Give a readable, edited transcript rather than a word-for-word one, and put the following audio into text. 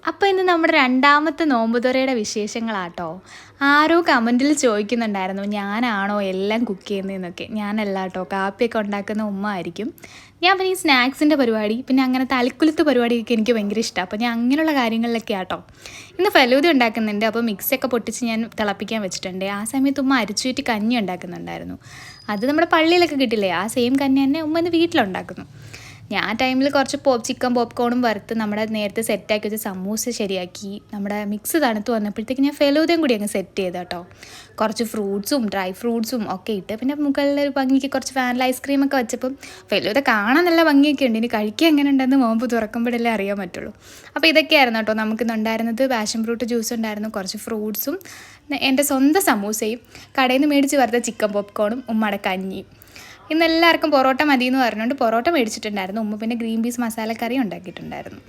അപ്പോൾ ഇന്ന് നമ്മുടെ രണ്ടാമത്തെ നോമ്പുതുറയുടെ വിശേഷങ്ങളാട്ടോ. ആരോ കമൻറ്റിൽ ചോദിക്കുന്നുണ്ടായിരുന്നു, ഞാനാണോ എല്ലാം കുക്ക് ചെയ്യുന്നതെന്നൊക്കെ. ഞാനല്ല കേട്ടോ, കാപ്പിയൊക്കെ ഉണ്ടാക്കുന്ന ഉമ്മ ആയിരിക്കും. ഞാൻ പിന്നെ ഈ സ്നാക്സിൻ്റെ പരിപാടി, പിന്നെ അങ്ങനത്തെ അൽക്കുലത്ത് പരിപാടിയൊക്കെ എനിക്ക് ഭയങ്കര ഇഷ്ടമാണ്. അപ്പോൾ ഞാൻ അങ്ങനെയുള്ള കാര്യങ്ങളിലൊക്കെ ആട്ടോ. ഇന്ന് ഫലൂദ ഉണ്ടാക്കുന്നുണ്ട്. അപ്പോൾ മിക്സൊക്കെ പൊട്ടിച്ച് ഞാൻ തിളപ്പിക്കാൻ വെച്ചിട്ടുണ്ട്. ആ സമയത്ത് ഉമ്മ അരിച്ചുവിറ്റ് കഞ്ഞി ഉണ്ടാക്കുന്നുണ്ടായിരുന്നു. അത് നമ്മുടെ പള്ളിയിലൊക്കെ കിട്ടില്ലേ, ആ സെയിം കഞ്ഞി തന്നെ ഉമ്മ ഇന്ന് വീട്ടിലുണ്ടാക്കുന്നു. ഞാൻ ടൈമിൽ കുറച്ച് ചിക്കൻ പോപ്കോണും വറുത്ത് നമ്മുടെ നേരത്തെ സെറ്റാക്കി വെച്ച് സമൂസ ശരിയാക്കി. നമ്മുടെ മിക്സ് തണുത്ത് വന്നപ്പോഴത്തേക്ക് ഞാൻ ഫെലൂദയും കൂടി അങ്ങ് സെറ്റ് ചെയ്ത് കേട്ടോ. കുറച്ച് ഫ്രൂട്ട്സും ഡ്രൈ ഫ്രൂട്ട്സും ഒക്കെ ഇട്ട്, പിന്നെ മുകളിലൊരു ഭംഗിക്ക് കുറച്ച് വാനില ഐസ്ക്രീമൊക്കെ വെച്ചപ്പം ഫെലൂദ കാണാൻ നല്ല ഭംഗിയൊക്കെ ഉണ്ട്. ഇനി കഴിക്കാൻ എങ്ങനെ ഉണ്ടെന്ന് നോമ്പ് തുറക്കുമ്പോഴല്ലേ അറിയാൻ പറ്റുള്ളൂ. അപ്പോൾ ഇതൊക്കെയായിരുന്നു കേട്ടോ നമുക്കിന്നുണ്ടായിരുന്നത്. പാഷൻ ഫ്രൂട്ട് ജ്യൂസ് ഉണ്ടായിരുന്നു, കുറച്ച് ഫ്രൂട്ട്സും എൻ്റെ സ്വന്തം സമൂസയും കടയിൽ നിന്ന് മേടിച്ച് വറുത്ത ചിക്കൻ പോപ്കോണും ഉമ്മയുടെ കഞ്ഞിയും. ഇന്ന് എല്ലാവർക്കും പൊറോട്ട മതി എന്ന് പറഞ്ഞുകൊണ്ട് പൊറോട്ട മേടിച്ചിട്ടുണ്ടായിരുന്നു. ഉമ്മ പിന്നെ ഗ്രീൻ പീസ് മസാലക്കറി ഉണ്ടാക്കിയിട്ടുണ്ടായിരുന്നു.